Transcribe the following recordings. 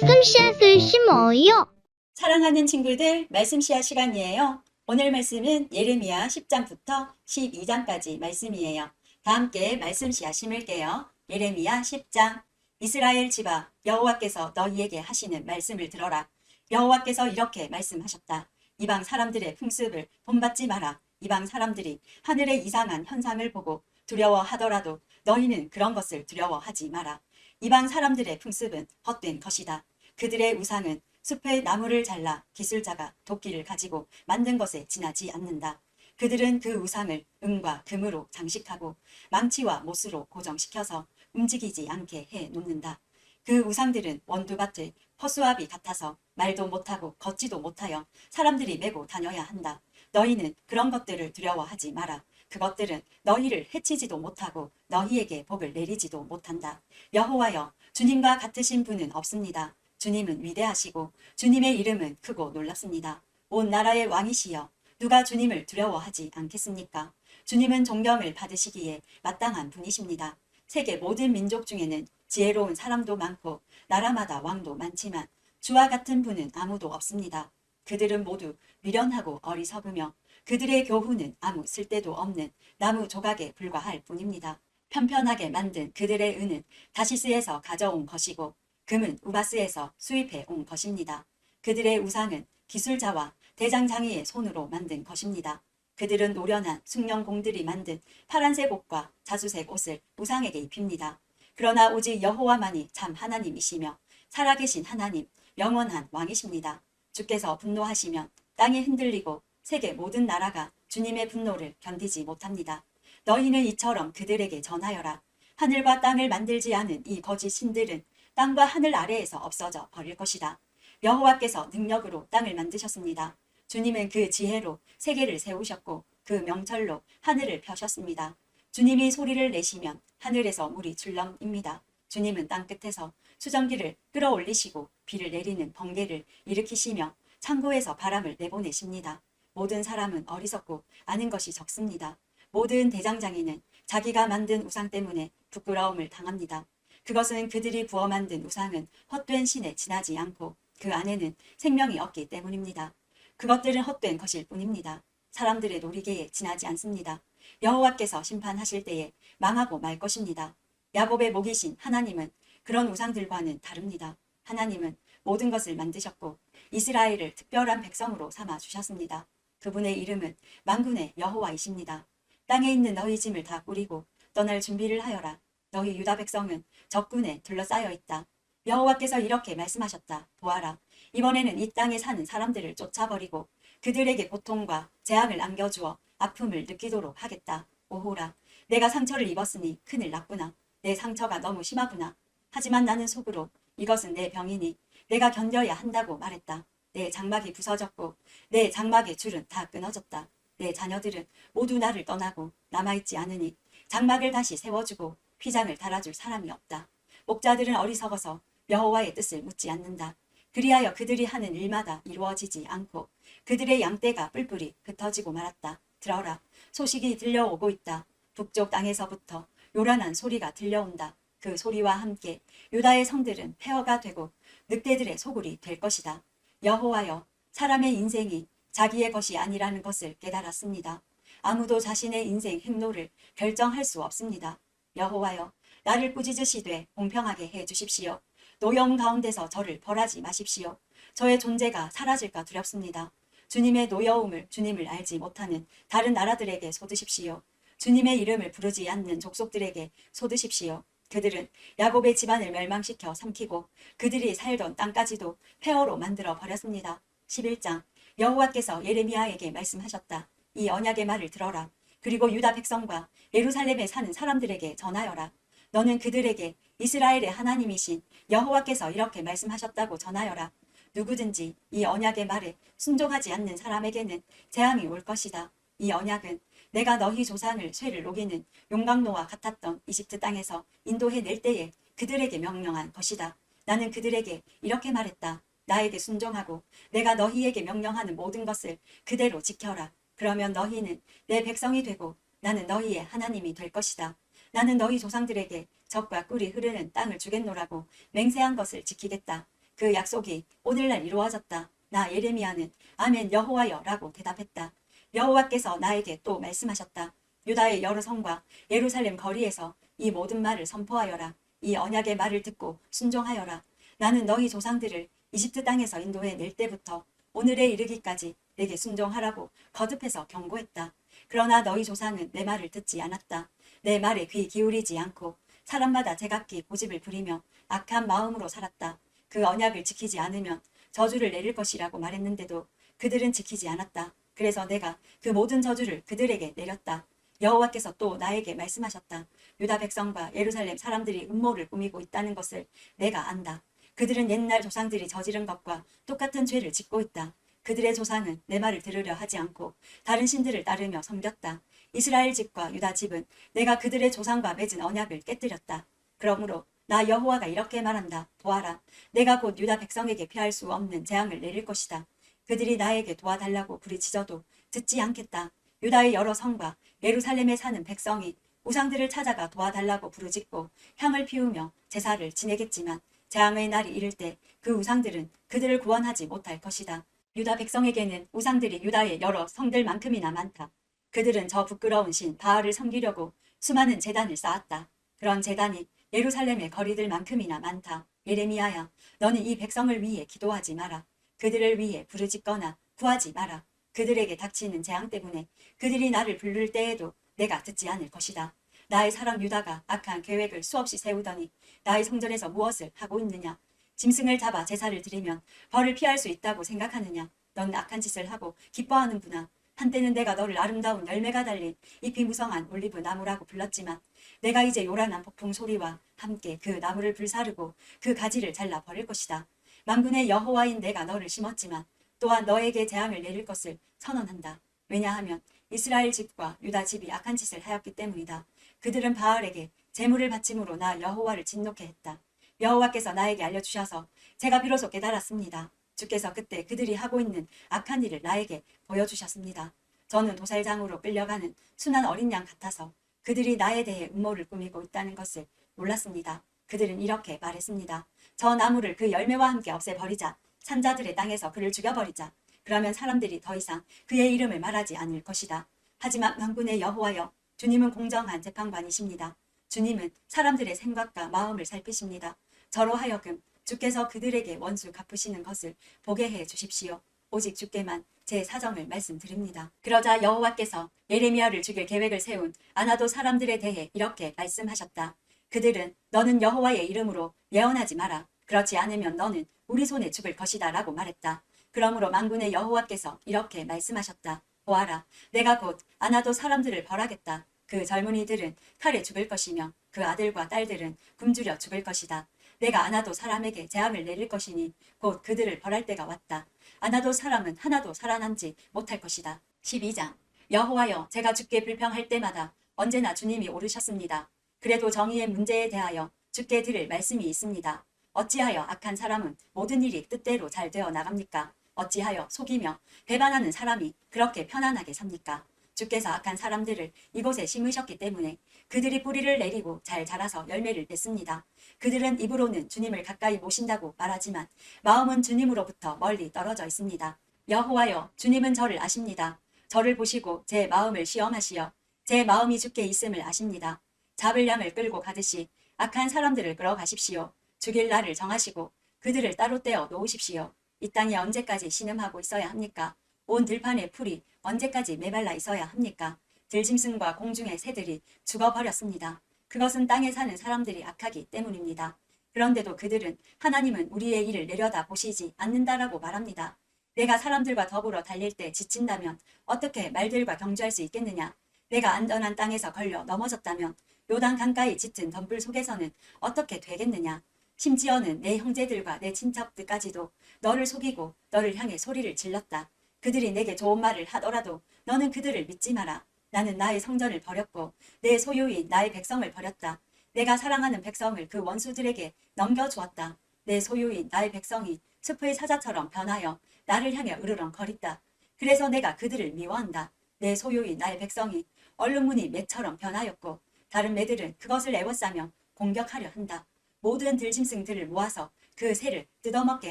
말씀 씨앗을 심어요. 사랑하는 친구들, 말씀 씨앗 시간이에요. 오늘 말씀은 예레미야 10장부터 12장까지 말씀이에요. 다 함께 말씀 씨앗 심을게요. 예레미야 10장. 이스라엘 집아, 여호와께서 너희에게 하시는 말씀을 들어라. 여호와께서 이렇게 말씀하셨다. 이방 사람들의 풍습을 본받지 마라. 이방 사람들이 하늘의 이상한 현상을 보고 두려워하더라도 너희는 그런 것을 두려워하지 마라. 이방 사람들의 풍습은 헛된 것이다. 그들의 우상은 숲의 나무를 잘라 기술자가 도끼를 가지고 만든 것에 지나지 않는다. 그들은 그 우상을 은과 금으로 장식하고 망치와 못으로 고정시켜서 움직이지 않게 해 놓는다. 그 우상들은 원두밭의 허수아비 같아서 말도 못하고 걷지도 못하여 사람들이 메고 다녀야 한다. 너희는 그런 것들을 두려워하지 마라. 그것들은 너희를 해치지도 못하고 너희에게 복을 내리지도 못한다. 여호와여, 주님과 같으신 분은 없습니다. 주님은 위대하시고 주님의 이름은 크고 놀랍습니다. 온 나라의 왕이시여, 누가 주님을 두려워하지 않겠습니까? 주님은 존경을 받으시기에 마땅한 분이십니다. 세계 모든 민족 중에는 지혜로운 사람도 많고 나라마다 왕도 많지만 주와 같은 분은 아무도 없습니다. 그들은 모두 미련하고 어리석으며 그들의 교훈은 아무 쓸데도 없는 나무 조각에 불과할 뿐입니다. 편편하게 만든 그들의 은은 다시스에서 가져온 것이고 금은 우바스에서 수입해 온 것입니다. 그들의 우상은 기술자와 대장장이의 손으로 만든 것입니다. 그들은 노련한 숙련공들이 만든 파란색 옷과 자주색 옷을 우상에게 입힙니다. 그러나 오직 여호와만이 참 하나님이시며 살아계신 하나님, 영원한 왕이십니다. 주께서 분노하시면 땅이 흔들리고 세계 모든 나라가 주님의 분노를 견디지 못합니다. 너희는 이처럼 그들에게 전하여라. 하늘과 땅을 만들지 않은 이 거짓 신들은 땅과 하늘 아래에서 없어져 버릴 것이다. 여호와께서 능력으로 땅을 만드셨습니다. 주님은 그 지혜로 세계를 세우셨고 그 명철로 하늘을 펴셨습니다. 주님이 소리를 내시면 하늘에서 물이 출렁입니다. 주님은 땅 끝에서 수정기를 끌어올리시고 비를 내리는 번개를 일으키시며 창고에서 바람을 내보내십니다. 모든 사람은 어리석고 아는 것이 적습니다. 모든 대장장이는 자기가 만든 우상 때문에 부끄러움을 당합니다. 그것은 그들이 부어 만든 우상은 헛된 신에 지나지 않고 그 안에는 생명이 없기 때문입니다. 그것들은 헛된 것일 뿐입니다. 사람들의 놀이개에 지나지 않습니다. 여호와께서 심판하실 때에 망하고 말 것입니다. 야곱의 목이신 하나님은 그런 우상들과는 다릅니다. 하나님은 모든 것을 만드셨고 이스라엘을 특별한 백성으로 삼아 주셨습니다. 그분의 이름은 만군의 여호와이십니다. 땅에 있는 너희 짐을 다 꾸리고 떠날 준비를 하여라. 너희 유다 백성은 적군에 둘러싸여 있다. 여호와께서 이렇게 말씀하셨다. 보아라, 이번에는 이 땅에 사는 사람들을 쫓아버리고 그들에게 고통과 재앙을 안겨주어 아픔을 느끼도록 하겠다. 오호라, 내가 상처를 입었으니 큰일 났구나. 내 상처가 너무 심하구나. 하지만 나는 속으로 이것은 내 병이니 내가 견뎌야 한다고 말했다. 내 장막이 부서졌고 내 장막의 줄은 다 끊어졌다. 내 자녀들은 모두 나를 떠나고 남아있지 않으니 장막을 다시 세워주고 휘장을 달아줄 사람이 없다. 목자들은 어리석어서 여호와의 뜻을 묻지 않는다. 그리하여 그들이 하는 일마다 이루어지지 않고 그들의 양떼가 뿔뿔이 흩어지고 말았다. 들어라, 소식이 들려오고 있다. 북쪽 땅에서부터 요란한 소리가 들려온다. 그 소리와 함께 유다의 성들은 폐허가 되고 늑대들의 소굴이 될 것이다. 여호와여, 사람의 인생이 자기의 것이 아니라는 것을 깨달았습니다. 아무도 자신의 인생 행로를 결정할 수 없습니다. 여호와여, 나를 꾸짖으시되 공평하게 해 주십시오. 노여움 가운데서 저를 벌하지 마십시오. 저의 존재가 사라질까 두렵습니다. 주님의 노여움을 주님을 알지 못하는 다른 나라들에게 쏟으십시오. 주님의 이름을 부르지 않는 족속들에게 쏟으십시오. 그들은 야곱의 집안을 멸망시켜 삼키고 그들이 살던 땅까지도 폐허로 만들어 버렸습니다. 11장. 여호와께서 예레미야에게 말씀하셨다. 이 언약의 말을 들어라. 그리고 유다 백성과 예루살렘에 사는 사람들에게 전하여라. 너는 그들에게 이스라엘의 하나님이신 여호와께서 이렇게 말씀하셨다고 전하여라. 누구든지 이 언약의 말에 순종하지 않는 사람에게는 재앙이 올 것이다. 이 언약은 내가 너희 조상을 쇠를 녹이는 용광로와 같았던 이집트 땅에서 인도해 낼 때에 그들에게 명령한 것이다. 나는 그들에게 이렇게 말했다. 나에게 순종하고 내가 너희에게 명령하는 모든 것을 그대로 지켜라. 그러면 너희는 내 백성이 되고 나는 너희의 하나님이 될 것이다. 나는 너희 조상들에게 적과 꿀이 흐르는 땅을 주겠노라고 맹세한 것을 지키겠다. 그 약속이 오늘날 이루어졌다. 나 예레미야는 아멘 여호와여 라고 대답했다. 여호와께서 나에게 또 말씀하셨다. 유다의 여러 성과 예루살렘 거리에서 이 모든 말을 선포하여라. 이 언약의 말을 듣고 순종하여라. 나는 너희 조상들을 이집트 땅에서 인도해 낼 때부터 오늘에 이르기까지 내게 순종하라고 거듭해서 경고했다. 그러나 너희 조상은 내 말을 듣지 않았다. 내 말에 귀 기울이지 않고 사람마다 제각기 고집을 부리며 악한 마음으로 살았다. 그 언약을 지키지 않으면 저주를 내릴 것이라고 말했는데도 그들은 지키지 않았다. 그래서 내가 그 모든 저주를 그들에게 내렸다. 여호와께서 또 나에게 말씀하셨다. 유다 백성과 예루살렘 사람들이 음모를 꾸미고 있다는 것을 내가 안다. 그들은 옛날 조상들이 저지른 것과 똑같은 죄를 짓고 있다. 그들의 조상은 내 말을 들으려 하지 않고 다른 신들을 따르며 섬겼다. 이스라엘 집과 유다 집은 내가 그들의 조상과 맺은 언약을 깨뜨렸다. 그러므로 나 여호와가 이렇게 말한다. 보아라, 내가 곧 유다 백성에게 피할 수 없는 재앙을 내릴 것이다. 그들이 나에게 도와달라고 부르짖어도 듣지 않겠다. 유다의 여러 성과 예루살렘에 사는 백성이 우상들을 찾아가 도와달라고 부르짖고 향을 피우며 제사를 지내겠지만 재앙의 날이 이를 때 그 우상들은 그들을 구원하지 못할 것이다. 유다 백성에게는 우상들이 유다의 여러 성들만큼이나 많다. 그들은 저 부끄러운 신 바알을 섬기려고 수많은 제단을 쌓았다. 그런 제단이 예루살렘의 거리들만큼이나 많다. 예레미야야, 너는 이 백성을 위해 기도하지 마라. 그들을 위해 부르짖거나 구하지 마라. 그들에게 닥치는 재앙 때문에 그들이 나를 부를 때에도 내가 듣지 않을 것이다. 나의 사랑 유다가 악한 계획을 수없이 세우더니 나의 성전에서 무엇을 하고 있느냐? 짐승을 잡아 제사를 드리면 벌을 피할 수 있다고 생각하느냐? 넌 악한 짓을 하고 기뻐하는구나. 한때는 내가 너를 아름다운 열매가 달린 잎이 무성한 올리브 나무라고 불렀지만 내가 이제 요란한 폭풍 소리와 함께 그 나무를 불사르고 그 가지를 잘라 버릴 것이다. 만군의 여호와인 내가 너를 심었지만 또한 너에게 재앙을 내릴 것을 선언한다. 왜냐하면 이스라엘 집과 유다 집이 악한 짓을 하였기 때문이다. 그들은 바알에게 제물을 바침으로 나 여호와를 진노케 했다. 여호와께서 나에게 알려주셔서 제가 비로소 깨달았습니다. 주께서 그때 그들이 하고 있는 악한 일을 나에게 보여주셨습니다. 저는 도살장으로 끌려가는 순한 어린 양 같아서 그들이 나에 대해 음모를 꾸미고 있다는 것을 몰랐습니다. 그들은 이렇게 말했습니다. 저 나무를 그 열매와 함께 없애버리자. 산자들의 땅에서 그를 죽여버리자. 그러면 사람들이 더 이상 그의 이름을 말하지 않을 것이다. 하지만 만군의 여호와여, 주님은 공정한 재판관이십니다. 주님은 사람들의 생각과 마음을 살피십니다. 저로 하여금 주께서 그들에게 원수 갚으시는 것을 보게 해 주십시오. 오직 주께만 제 사정을 말씀드립니다. 그러자 여호와께서 예레미야를 죽일 계획을 세운 아나도 사람들에 대해 이렇게 말씀하셨다. 그들은 너는 여호와의 이름으로 예언하지 마라. 그렇지 않으면 너는 우리 손에 죽을 것이다 라고 말했다. 그러므로 만군의 여호와께서 이렇게 말씀하셨다. 보아라, 내가 곧 아나도 사람들을 벌하겠다. 그 젊은이들은 칼에 죽을 것이며 그 아들과 딸들은 굶주려 죽을 것이다. 내가 아나도 사람에게 재앙을 내릴 것이니 곧 그들을 벌할 때가 왔다. 아나도 사람은 하나도 살아남지 못할 것이다. 12장. 여호와여, 제가 주께 불평할 때마다 언제나 주님이 오르셨습니다. 그래도 정의의 문제에 대하여 주께 드릴 말씀이 있습니다. 어찌하여 악한 사람은 모든 일이 뜻대로 잘 되어 나갑니까? 어찌하여 속이며 배반하는 사람이 그렇게 편안하게 삽니까? 주께서 악한 사람들을 이곳에 심으셨기 때문에 그들이 뿌리를 내리고 잘 자라서 열매를 맺습니다. 그들은 입으로는 주님을 가까이 모신다고 말하지만 마음은 주님으로부터 멀리 떨어져 있습니다. 여호와여, 주님은 저를 아십니다. 저를 보시고 제 마음을 시험하시어 제 마음이 주께 있음을 아십니다. 잡을 양을 끌고 가듯이 악한 사람들을 끌어가십시오. 죽일 날을 정하시고 그들을 따로 떼어 놓으십시오. 이 땅이 언제까지 신음하고 있어야 합니까? 온 들판의 풀이 언제까지 메말라 있어야 합니까? 들짐승과 공중의 새들이 죽어버렸습니다. 그것은 땅에 사는 사람들이 악하기 때문입니다. 그런데도 그들은 하나님은 우리의 일을 내려다 보시지 않는다라고 말합니다. 내가 사람들과 더불어 달릴 때 지친다면 어떻게 말들과 경주할 수 있겠느냐? 내가 안전한 땅에서 걸려 넘어졌다면 요단 강가의 짙은 덤불 속에서는 어떻게 되겠느냐? 심지어는 내 형제들과 내 친척들까지도 너를 속이고 너를 향해 소리를 질렀다. 그들이 내게 좋은 말을 하더라도 너는 그들을 믿지 마라. 나는 나의 성전을 버렸고 내 소유인 나의 백성을 버렸다. 내가 사랑하는 백성을 그 원수들에게 넘겨주었다. 내 소유인 나의 백성이 숲의 사자처럼 변하여 나를 향해 으르렁거렸다. 그래서 내가 그들을 미워한다. 내 소유인 나의 백성이 얼룩무늬 매처럼 변하였고 다른 매들은 그것을 애워싸며 공격하려 한다. 모든 들짐승들을 모아서 그 새를 뜯어먹게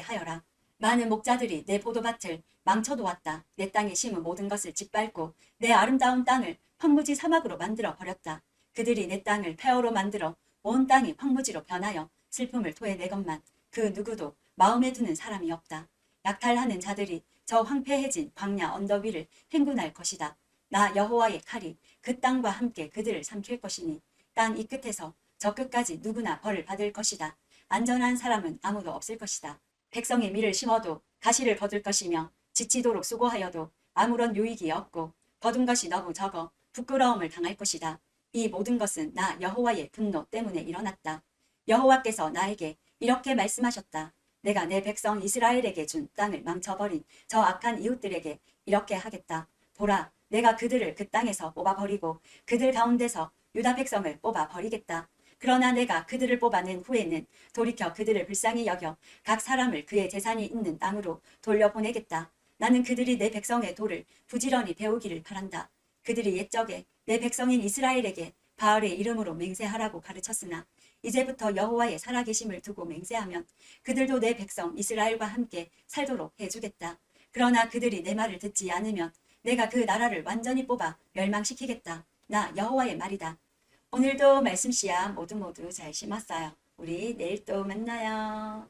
하여라. 많은 목자들이 내 포도밭을 망쳐놓았다. 내 땅에 심은 모든 것을 짓밟고 내 아름다운 땅을 황무지 사막으로 만들어 버렸다. 그들이 내 땅을 폐허로 만들어 온 땅이 황무지로 변하여 슬픔을 토해내건만 그 누구도 마음에 드는 사람이 없다. 약탈하는 자들이 저 황폐해진 광야 언덕 위를 행군할 것이다. 나 여호와의 칼이 그 땅과 함께 그들을 삼킬 것이니 땅 이 끝에서 저 끝까지 누구나 벌을 받을 것이다. 안전한 사람은 아무도 없을 것이다. 백성이 밀을 심어도 가시를 거둘 것이며 지치도록 수고하여도 아무런 유익이 없고 거둔 것이 너무 적어 부끄러움을 당할 것이다. 이 모든 것은 나 여호와의 분노 때문에 일어났다. 여호와께서 나에게 이렇게 말씀하셨다. 내가 내 백성 이스라엘에게 준 땅을 망쳐버린 저 악한 이웃들에게 이렇게 하겠다. 보라, 내가 그들을 그 땅에서 뽑아버리고 그들 가운데서 유다 백성을 뽑아버리겠다. 그러나 내가 그들을 뽑아낸 후에는 돌이켜 그들을 불쌍히 여겨 각 사람을 그의 재산이 있는 땅으로 돌려보내겠다. 나는 그들이 내 백성의 도를 부지런히 배우기를 바란다. 그들이 옛적에 내 백성인 이스라엘에게 바알의 이름으로 맹세하라고 가르쳤으나 이제부터 여호와의 살아계심을 두고 맹세하면 그들도 내 백성 이스라엘과 함께 살도록 해주겠다. 그러나 그들이 내 말을 듣지 않으면 내가 그 나라를 완전히 뽑아 멸망시키겠다. 나 여호와의 말이다. 오늘도 말씀 씨앗 모두 잘 심었어요. 우리 내일 또 만나요.